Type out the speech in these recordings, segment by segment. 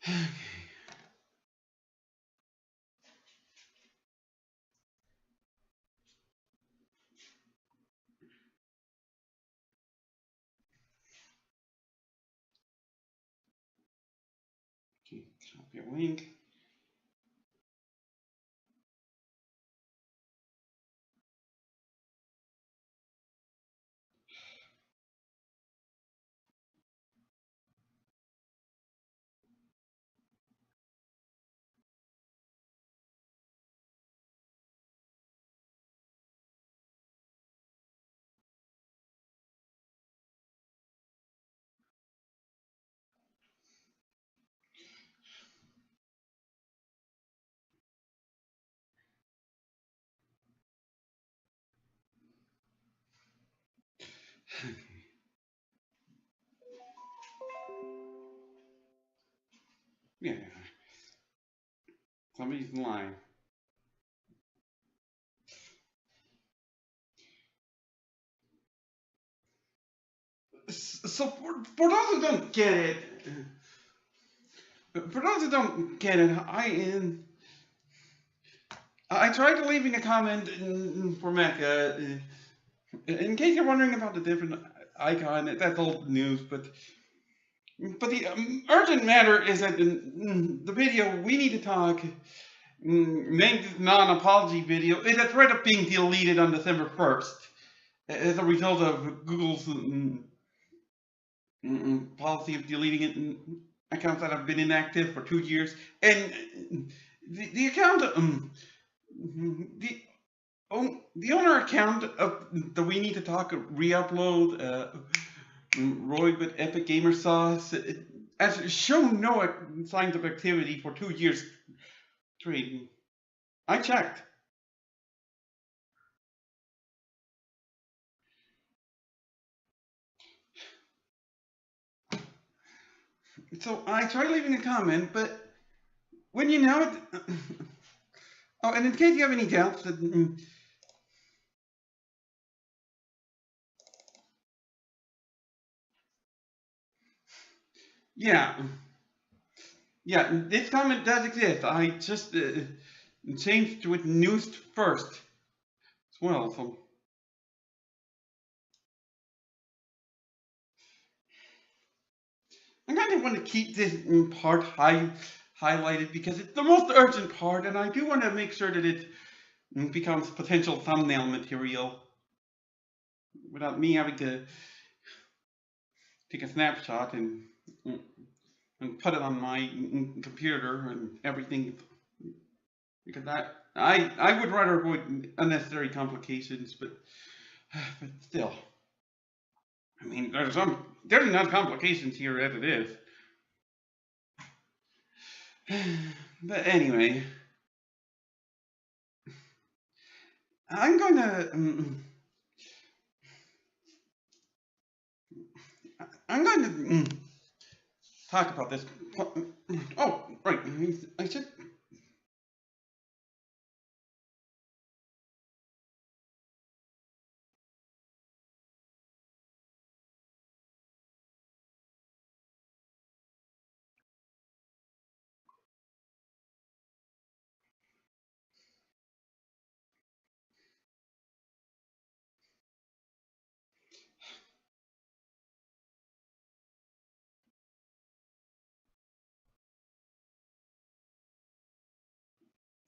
Okay, copy a link. Yeah, somebody's lying. So for those who don't get it, I tried leaving a comment for Mecca. In case you're wondering about the different icon, that's old news. But the urgent matter is that the video we need to talk, Mangs non-apology video, is a threat of being deleted on December 1st as a result of Google's policy of deleting accounts that have been inactive for 2 years, and the account, the the owner account of the We Need to Talk re-upload, Roy with Epic Gamer Sauce, has shown no signs of activity for 2 years straight. I checked. So I tried leaving a comment, but when you know it. Oh, and in case you have any doubts, yeah, yeah, this comment does exist. I just changed to it news first as well. So I kind of want to keep this part highlighted because it's the most urgent part, and I do want to make sure that it becomes potential thumbnail material without me having to take a snapshot and put it on my computer and everything, because I would rather avoid unnecessary complications, but still, I mean, there's enough complications here as it is. But anyway, I'm going to talk about this. Oh, right. I should.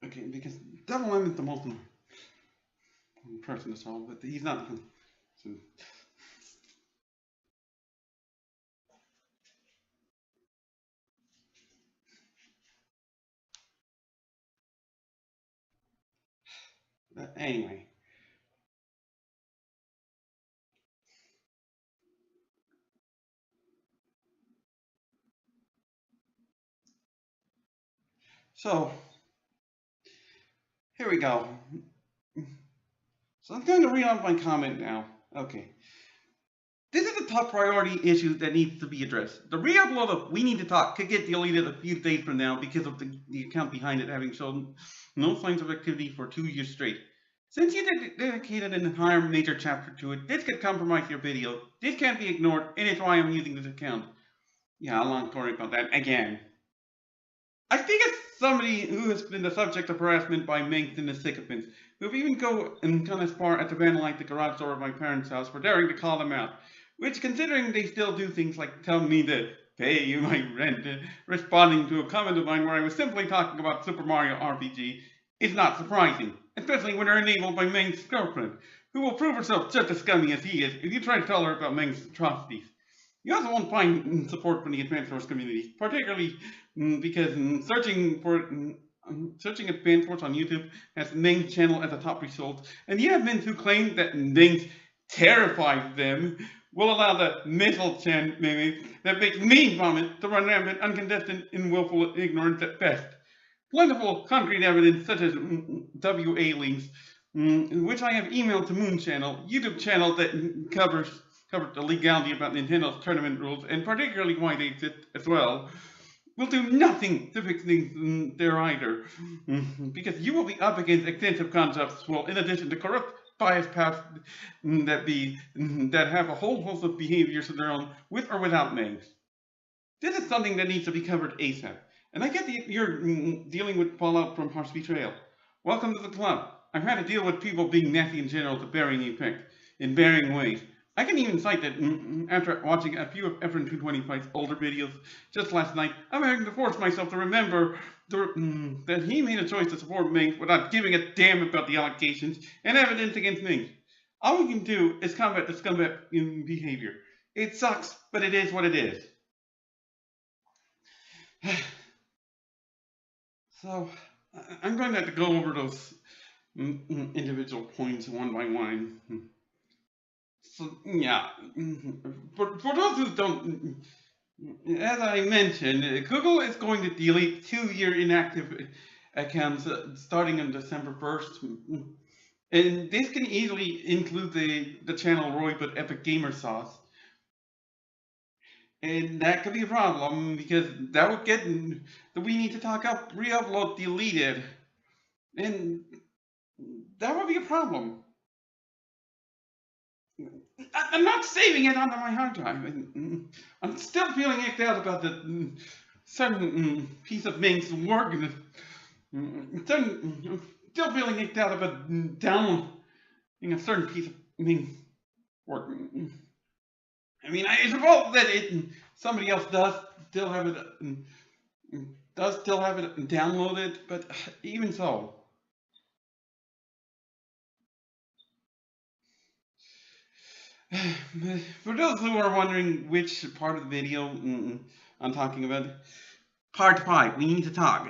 Okay, because Devil M is the most person to solve, but he's not. So, anyway. So, here we go. So I'm going to read off my comment now. Okay. This is a top priority issue that needs to be addressed. The re-upload of We Need to Talk could get deleted a few days from now because of the account behind it having shown no signs of activity for 2 years straight. Since you dedicated an entire major chapter to it, this could compromise your video. This can't be ignored, and it's why I'm using this account. Yeah, a long story about that again. I think it's somebody who has been the subject of harassment by Mangs and the sycophants, who have even gone as far as to vandalize the garage door of my parents' house for daring to call them out. Which, considering they still do things like tell me to pay you my rent, responding to a comment of mine where I was simply talking about Super Mario RPG, is not surprising, especially when they're enabled by Mangs' girlfriend, who will prove herself just as scummy as he is if you try to tell her about Mangs' atrocities. You also won't find support from the advanced source community, particularly because searching advanced source on YouTube has Ming's channel as a top result, and the admins who claim that Ming terrifies them will allow the missile maybe that makes me vomit to run rampant, uncontested, and willful ignorance at best. Plentiful concrete evidence such as WA links, which I have emailed to Moon Channel, YouTube channel that covered the legality about Nintendo's tournament rules, and particularly why they exist as well, will do nothing to fix things there either. Because you will be up against extensive concepts, well, in addition to corrupt bias paths that have a whole host of behaviors of their own, with or without names. This is something that needs to be covered ASAP. And I get you're dealing with fallout from harsh betrayal. Welcome to the club. I've had to deal with people being nasty in general to varying effect, in varying ways. I can even cite that after watching a few of Efren225's older videos just last night, I'm having to force myself to remember that he made a choice to support Ming without giving a damn about the allegations and evidence against Ming. All we can do is combat the scumbag behavior. It sucks, but it is what it is. So, I'm going to have to go over those individual points one by one. So, yeah, for those who don't, as I mentioned, Google is going to delete 2-year inactive accounts starting on December 1st. And this can easily include the channel Roy but Epic Gamer Sauce. And that could be a problem because that would get the We Need to Talk Up re-upload deleted. And that would be a problem. I'm not saving it onto my hard drive. I'm still feeling icked out about the certain piece of Ming's work. I'm still feeling icked out about downloading a certain piece of Ming's work. I mean, I suppose that somebody else does still have it downloaded, but even so. For those who are wondering which part of the video I'm talking about, part 5, we need to talk.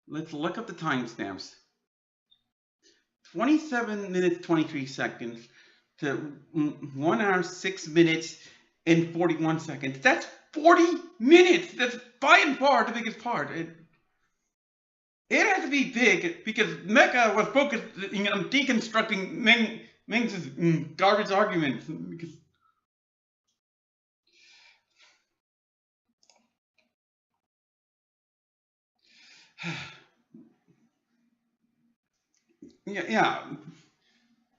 Let's look up the timestamps. 27 minutes 23 seconds to 1 hour 6 minutes and 41 seconds. That's 40 minutes. That's by and far the biggest part. It has to be big because Mecha was focused on deconstructing Meng's garbage arguments. Because yeah,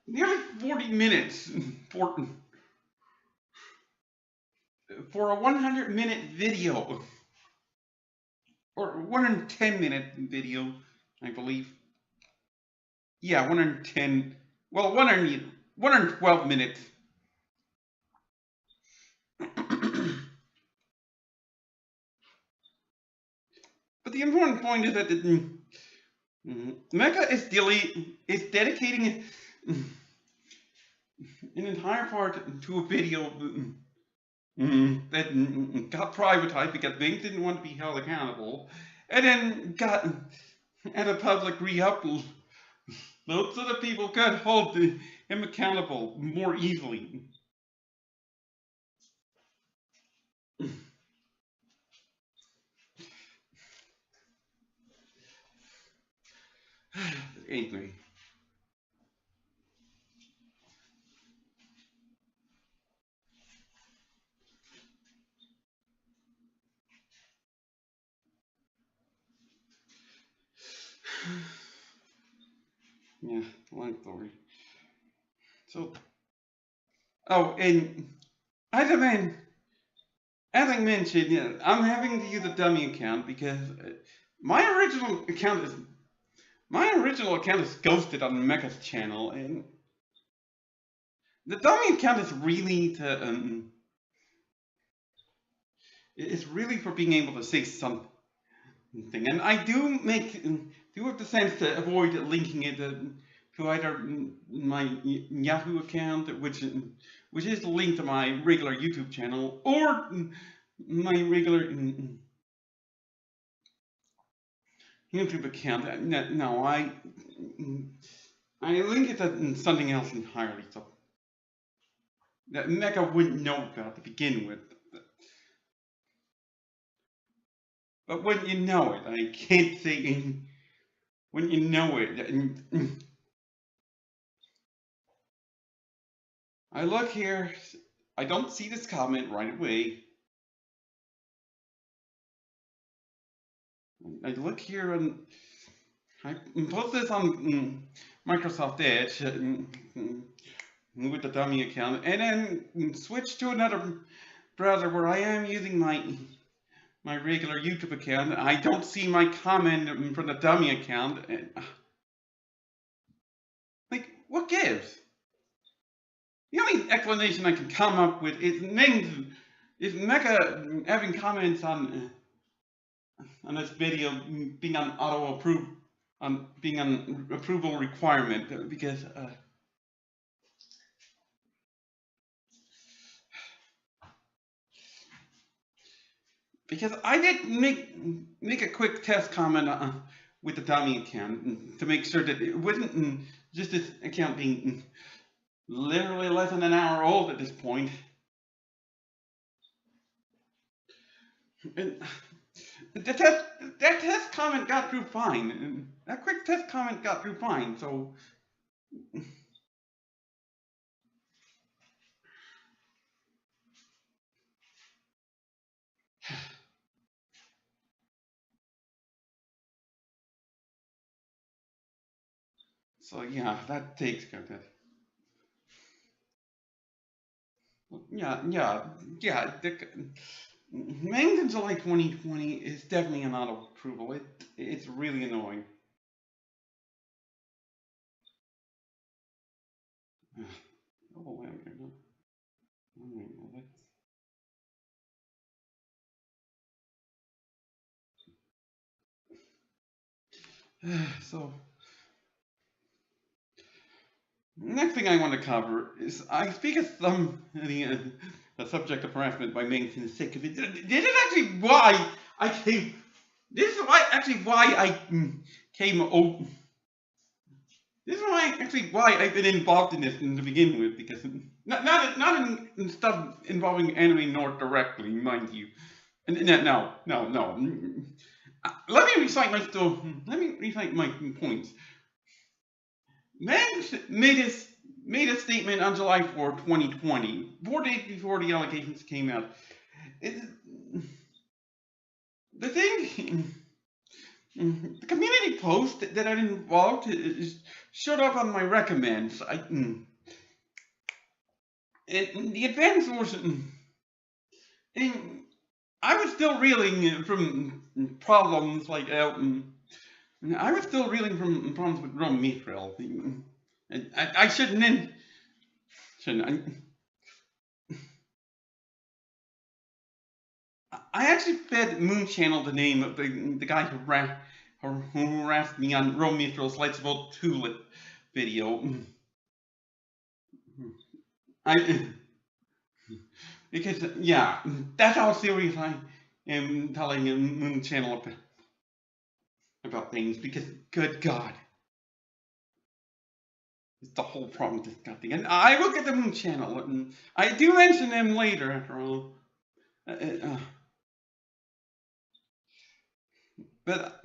nearly 40 minutes for a 100-minute video. Or 110-minute video, I believe. Yeah, 110. Well, 112 minutes. But the important point is that Mecha is dedicating an entire part to a video that got privatized because Bing didn't want to be held accountable, and then got at a public re-upload so that people could hold him accountable more easily. Anyway. Yeah, long story. So, oh, and I demand as I mentioned, I'm having to use a dummy account because my original account is ghosted on Mecha's channel, and the dummy account is really to it's really for being able to say something. And I do have the sense to avoid linking it to either my Yahoo account, which is linked to my regular YouTube channel, or my regular YouTube account. No, I link it to something else entirely, so that Mecha wouldn't know about to begin with. But when you know it, I can't say when you know it. I look here, I don't see this comment right away. I look here and I post this on Microsoft Edge with the dummy account, and then switch to another browser where I am using my regular YouTube account. I don't see my comment from the dummy account. Like, what gives? The only explanation I can come up with is Mecha having comments on this video being on being on approval requirement, because I did make a quick test comment with the dummy account to make sure that it wasn't just this account being literally less than an hour old at this point. And that test comment got through fine. That quick test comment got through fine. So yeah, that takes care of that. Yeah. Mangs July 2020 is definitely an auto approval. It's really annoying. Oh, so next thing I want to cover is I speak of the subject of harassment by Mangs in the sake of it. This is actually why I came. This is why I came. This is why I've been involved in this to begin with, because not in stuff involving Anime North directly, mind you. No. Let me recite my points. Mangs made a statement on July 4, 2020, 4 days before the allegations came out. The community post that I involved showed up on my recommends. The advance was, I was still reeling from problems like I was still reeling from problems with Rome Mithril. I shouldn't. I actually fed Moon Channel the name of the guy who harassed me on Rome Mithril's Let's Vote Tulip video. Because yeah, that's how serious I am telling Moon Channel about things, because good God, it's the whole problem with this god thing. And I will get the Moon Channel, and I do mention them later after all. But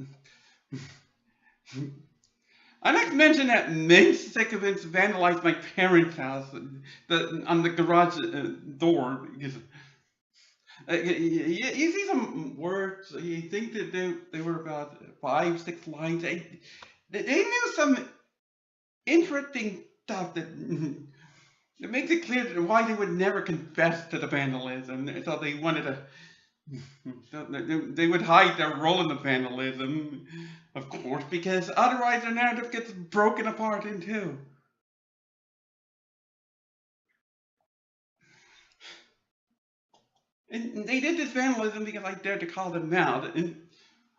I'd like to mention that Mangs segments vandalized my parents' house on the garage door. Because, you see some words, you think that they were about 5-6 lines. They knew some interesting stuff that It makes it clear why they would never confess to the vandalism. So they wanted to. So they would hide their role in the vandalism, of course, because otherwise their narrative gets broken apart in two. And they did this vandalism because I dared to call them out. And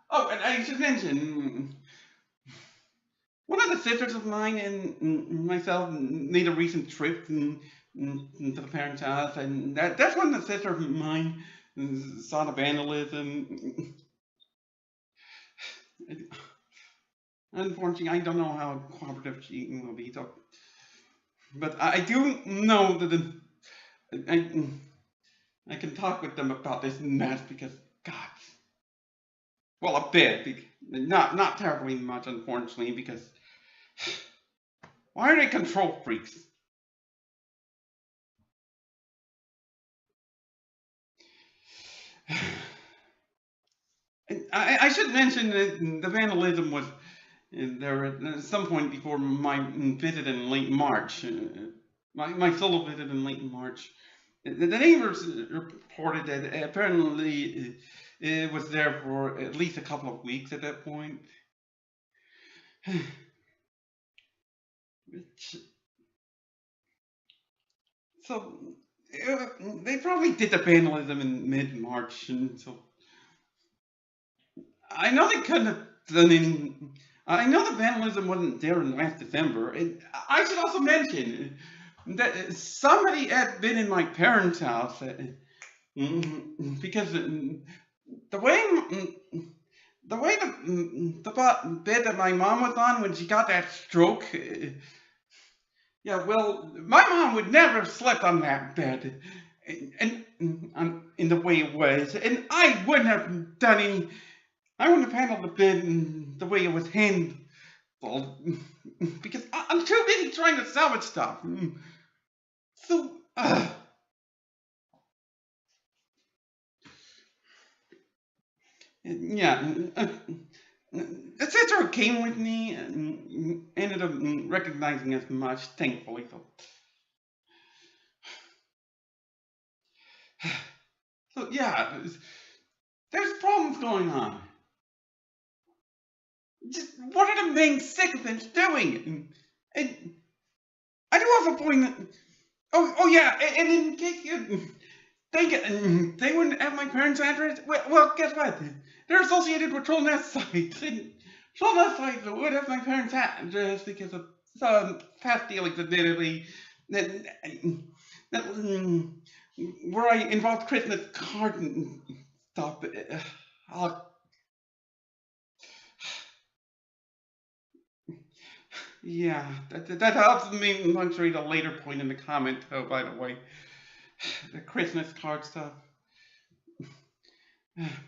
I should mention, one of the sisters of mine and myself made a recent trip to the parents' house, and that's when the sister of mine saw the vandalism. Unfortunately, I don't know how cooperative she will be, so, but I do know that I can talk with them about this mess because, God, well, a bit, not terribly much, unfortunately, because why are they control freaks? I should mention that the vandalism was there at some point before my visit in late March, my solo visit in late March. The neighbors reported that apparently it was there for at least a couple of weeks at that point. So they probably did the vandalism in mid-March, and so I know they couldn't have done any. I know the vandalism wasn't there in last December, and I should also mention that somebody had been in my parents' house because the way the bed that my mom was on when she got that stroke. Yeah, well, my mom would never have slept on that bed, and in the way it was, and I wouldn't have done any. I wouldn't have handled the bed the way it was handled because I'm too busy trying to salvage stuff. So, yeah, the sister who came with me ended up recognizing as much, thankfully. So yeah, there's problems going on. Just what are the main sycophants doing? And I do have a point. Oh yeah, and in case you think they wouldn't have my parents' address, well, guess what? They're associated with troll nest sites. And troll nest sites would have my parents' address because of some past dealings, admittedly, that, that where I involved Christmas card and stuff. Yeah, that helps me punctuate a later point in the comment, though, by the way. The Christmas card stuff.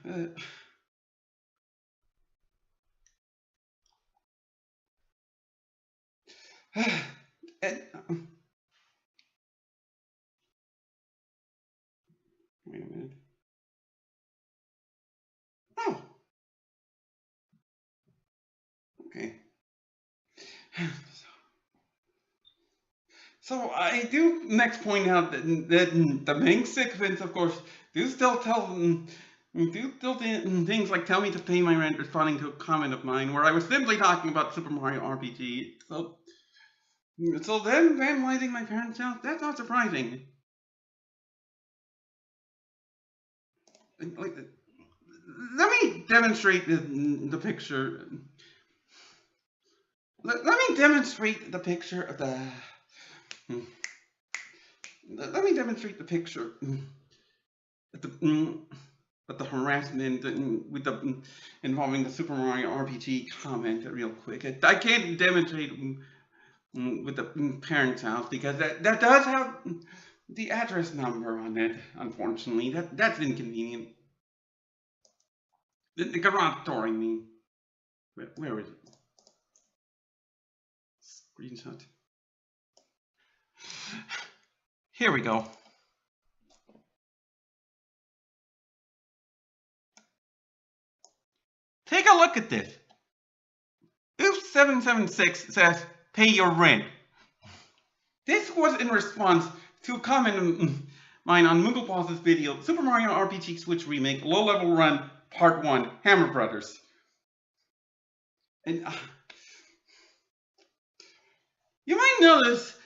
And, wait a minute. Oh, okay. So I do next point out that the main sequence, of course, do still tell do still things like tell me to pay my rent, responding to a comment of mine where I was simply talking about Super Mario RPG. So then vandalizing my parents' house, that's not surprising. Like, let me demonstrate the picture. Let me demonstrate the picture of the. Let me demonstrate the picture of the harassment with the involving the Super Mario RPG comment real quick. I can't demonstrate with the parents' house because that does have the address number on it. Unfortunately, that's inconvenient. The garage door, I mean. Where is it? Screenshot. Here we go. Take a look at this. Oops 776 says pay your rent. This was in response to a comment of mine on Mooglepaws' video, Super Mario RPG Switch Remake, Low Level Run, Part 1, Hammer Brothers. And you might notice,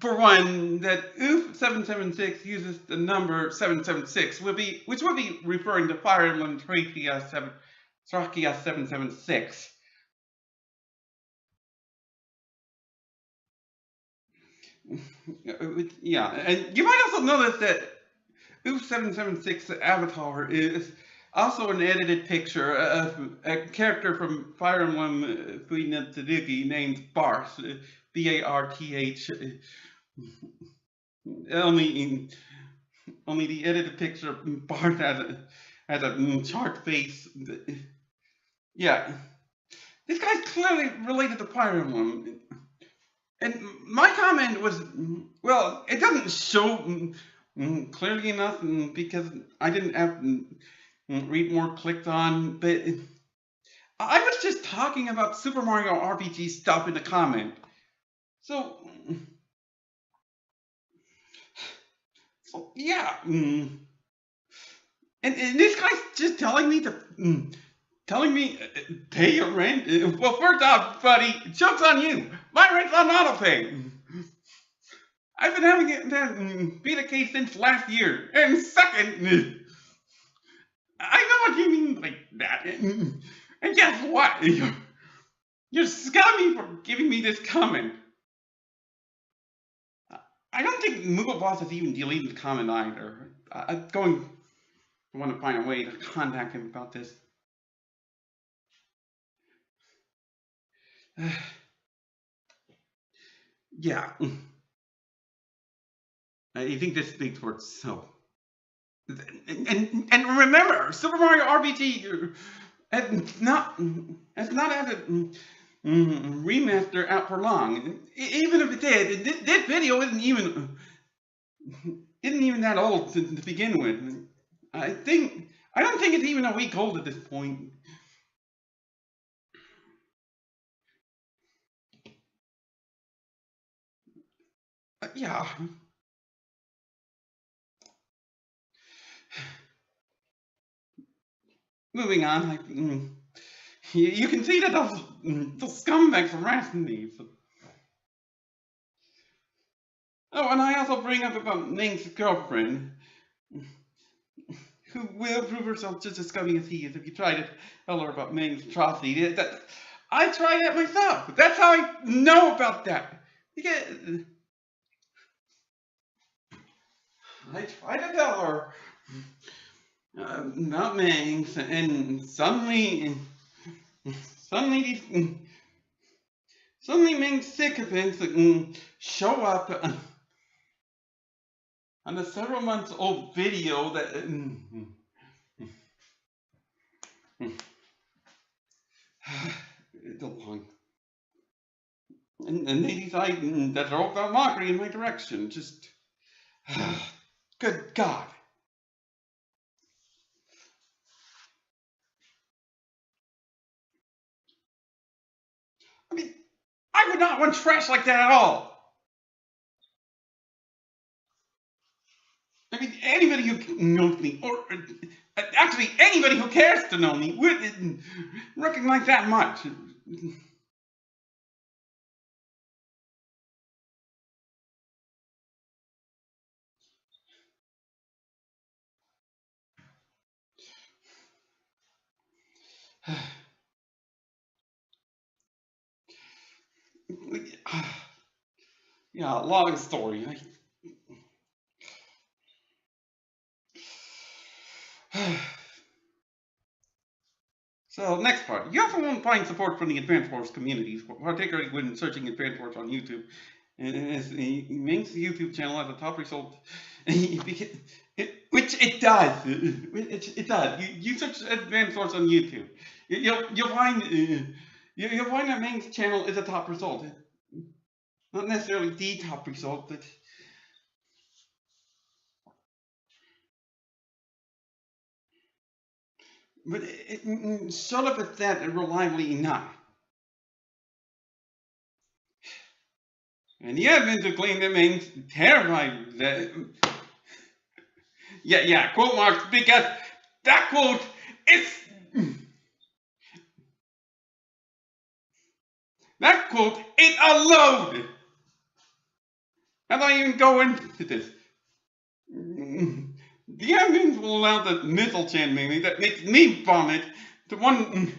for one, that OOF776 uses the number 776, which would be referring to Fire Emblem Thrakia 776. Yeah, and you might also notice that OOF776 avatar is also an edited picture of a character from Fire Emblem Three Tsurugi named Barth, Barth. Only the edited picture of Barth has a chart face. Yeah, this guy's clearly related to Fire Emblem. And my comment was, well, it doesn't show clearly enough because I didn't have read more clicked on, but I was just talking about Super Mario RPG stuff in the comment. So yeah. And this guy's just telling me to pay your rent. Well, first off, buddy, joke's on you. My rent's on autopay. I've been having it be the case since last year. And second, I know what you mean by that. And guess what? You're scummy for giving me this comment. I don't think Mooglepaws has even deleted the comment either. I'm going to want to find a way to contact him about this. Yeah. I think this speaks for itself. And remember, Super Mario RPG has not had a remaster out for long. Even if it did, this video isn't even that old to begin with. I don't think it's even a week old at this point. Yeah. Moving on, you can see that those scumbags harassing me. Oh, and I also bring up about Ming's girlfriend, who will prove herself just as scummy as he is if you try to tell her about Ming's atrocity. I tried that myself. That's how I know about that. Because I tried to tell her about Mangs, and suddenly Ming's sycophants show up on a several months old video that it's long, and they decide that they're all about mockery in my direction. Just good God. I mean, I would not want trash like that at all. I mean, anybody who knows me, or actually anybody who cares to know me, would recognize that much. Yeah, long story. So, next part. You also won't find support from the Advanced Wars communities, particularly when searching Advanced Wars on YouTube. And Ming's YouTube channel has a top result, which it does. It does. You search Advanced Wars on YouTube, you'll find that Ming's channel is a top result. Not necessarily the top result, but shut up at that reliably enough. And the admins who claim that Mangs terrified yeah, quote marks, because that quote is that quote is a load. I'm not even go into this. The admins will allow the missile chain meme that makes me vomit to run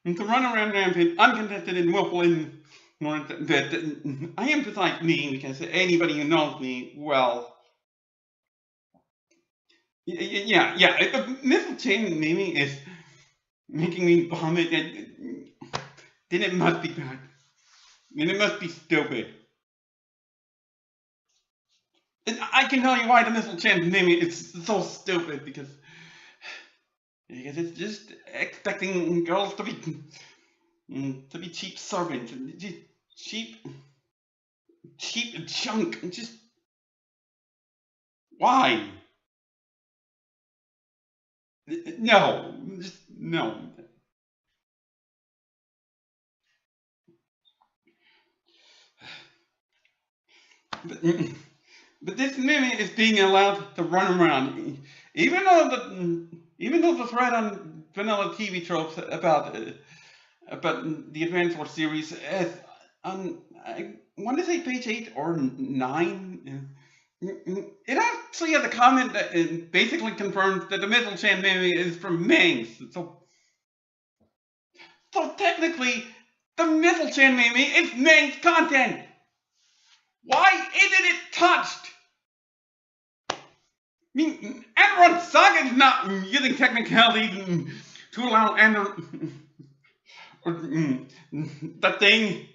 around rampant, uncontested and willful in that I emphasize me because anybody who knows me well. Yeah. If the missile chain meme is making me vomit, then it must be bad. Then it must be stupid. And I can tell you why the missile chain meme is so stupid because it's just expecting girls to be cheap servants, cheap junk. Just why? No, just no. But this meme is being allowed to run around, even though the thread on vanilla TV tropes about the Advance Wars series is on, I want to say page 8 or 9. It actually has a comment that basically confirms that the missile chain meme is from Mangs. So technically, the missile chain meme is Mangs content. Why isn't it touched? I mean, Enron Saga is not using technicalities to allow that thing.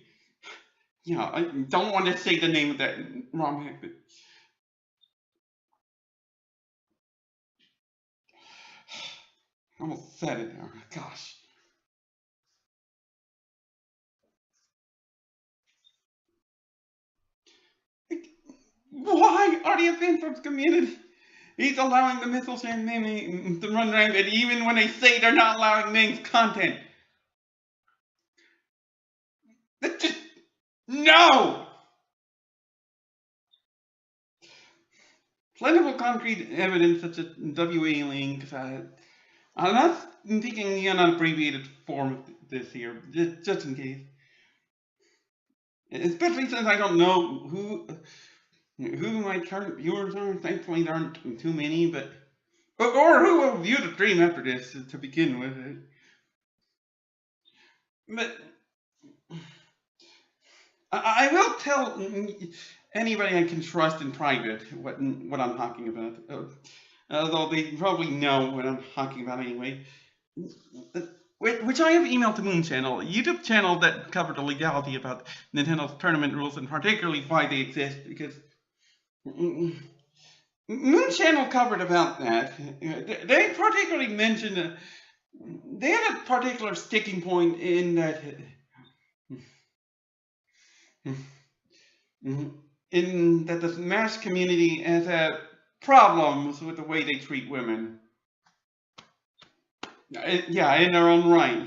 Yeah, I don't want to say the name of that ROM hack, but I almost said it now. Gosh. Why are the Advance community? He's allowing the missiles and meme to run rampant even when they say they're not allowing Ming's content. That's just no! Plentiful concrete evidence such as WA links. I'm not thinking the unabbreviated form of this here, just in case. Especially since I don't know who my current viewers are. Thankfully, there aren't too many, but or who will view the stream after this to begin with. But I will tell anybody I can trust in private what I'm talking about. Although they probably know what I'm talking about anyway. Which I have emailed to Moon Channel, a YouTube channel that covered the legality about Nintendo's tournament rules and particularly why they exist, because Moon Channel covered about that. They particularly mentioned they had a particular sticking point in that the Smash community has had problems with the way they treat women. Yeah, in their own right.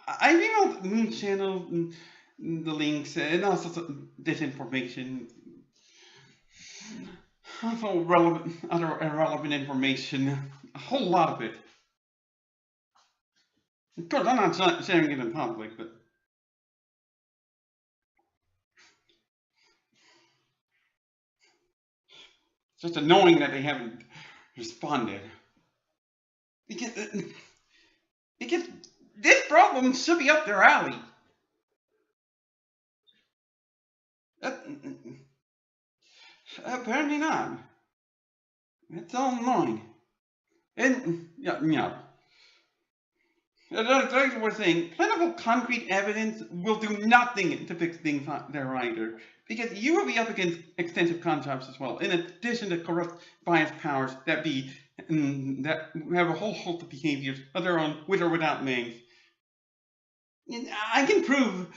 I emailed Moon Channel the links and also some disinformation, also other irrelevant information, a whole lot of it. Of course, I'm not sharing it in public, but it's just annoying that they haven't responded. Because this problem should be up their alley. Apparently not. It's all annoying. And yeah. That's what we're saying. Plentiful concrete evidence will do nothing to fix things there either. Because you will be up against extensive contracts as well, in addition to corrupt biased powers that have a whole host of behaviors of their own, with or without names. I can prove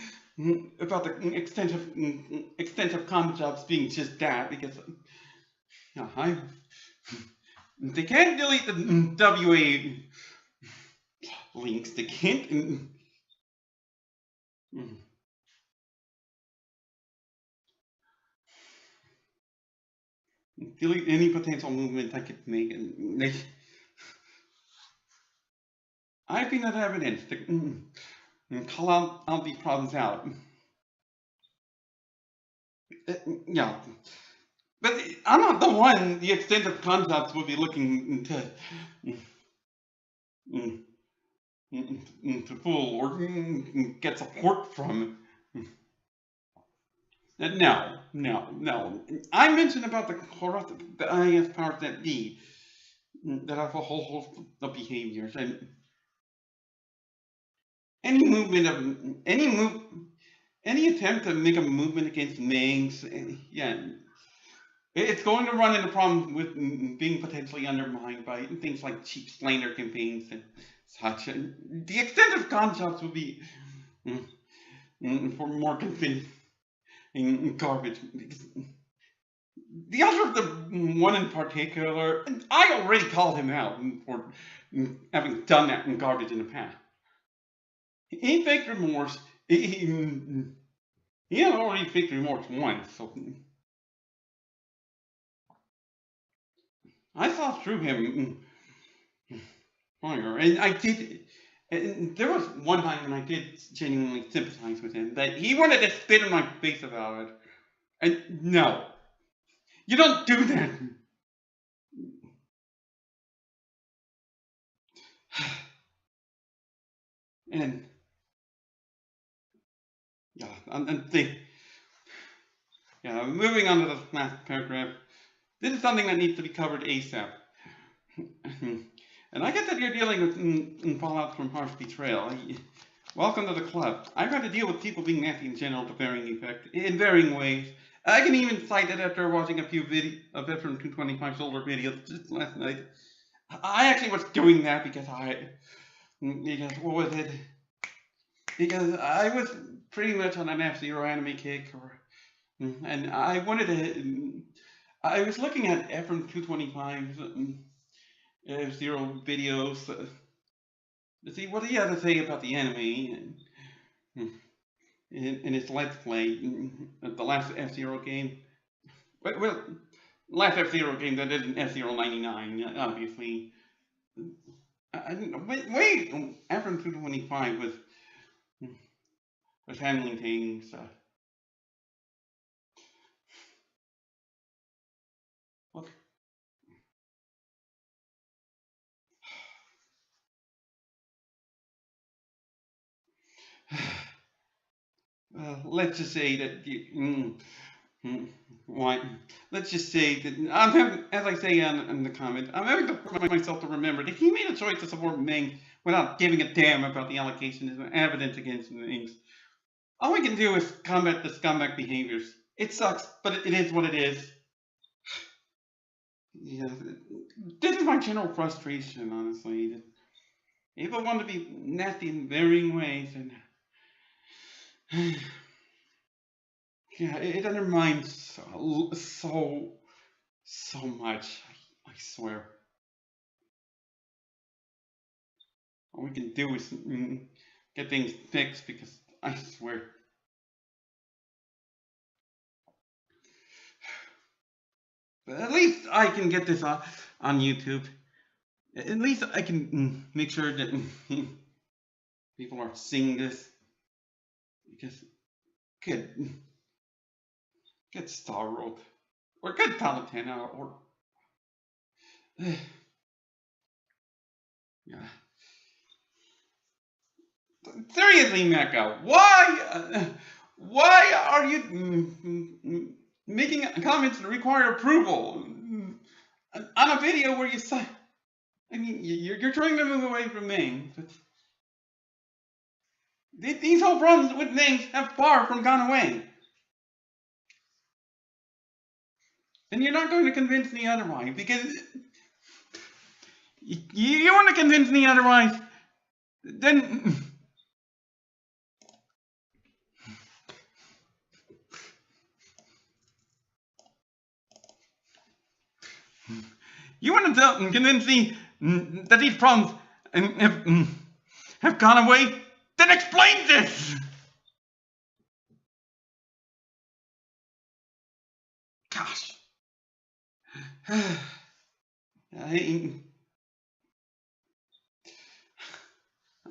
about the extensive contracts being just that, because they can't delete the WA links. They can't. delete any potential movement I could make, and I've been enough evidence to call out these problems out. Yeah, but I'm not the one the extended concepts will be looking to fool or get support from. No, no, no. I mentioned about the corrupt, the IS powers that be, that have a whole host of behaviors, and any movement of any attempt to make a movement against Mangs, yeah, it's going to run into problems with being potentially undermined by things like cheap slander campaigns and such. And the extent of concepts will be for more convincing garbage. The other, the one in particular, I already called him out for having done that in garbage in the past. He faked remorse. He had already faked remorse once, so I saw through him fire, and I did. And there was one time when I did genuinely sympathize with him that he wanted to spit in my face about it, and no, you don't do that. And yeah, moving on to the last paragraph. This is something that needs to be covered ASAP. And I get that you're dealing with fallout from harsh betrayal. Welcome to the club. I've had to deal with people being nasty in general to varying effect, in varying ways. I can even cite it after watching a few of Veteran 225's older videos just last night. I actually was doing that because what was it? Because I was pretty much on an F-Zero anime kick, and I wanted to. I was looking at Ephraim 225's F-Zero videos to see what he had to say about the anime in his Let's Play, the last F-Zero game. Well, last F-Zero game that isn't F-Zero 99, obviously. Wait, Ephraim 225 was handling things. Look. Let's just say that why? Let's just say that I'm having, as I say in the comment, I'm having to force myself to remember that he made a choice to support Ming without giving a damn about the allegations and evidence against Ming. All we can do is combat the scumbag behaviors. It sucks, but it is what it is. Yeah, this is my general frustration, honestly. That people want to be nasty in varying ways, and yeah, it undermines so much. I swear. All we can do is get things fixed, because I swear. But at least I can get this on YouTube. At least I can make sure that people are seeing this. Because get Star Road, or get Palutena, or yeah. Seriously, Mecha, why are you making comments that require approval on a video where you say? I mean, you're trying to move away from Ming, but these whole problems with Ming have far from gone away. And you're not going to convince me otherwise, because you want to convince me otherwise, then you want to convince me that these problems have gone away? Then explain this! Gosh. I,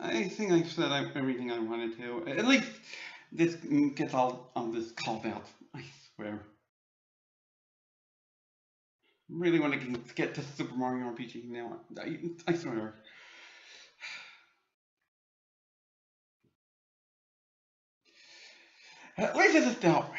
I think I've said everything I wanted to. At least this gets all of this called out. I swear. Really want to get to Super Mario RPG now. I swear. At least it's a doubt.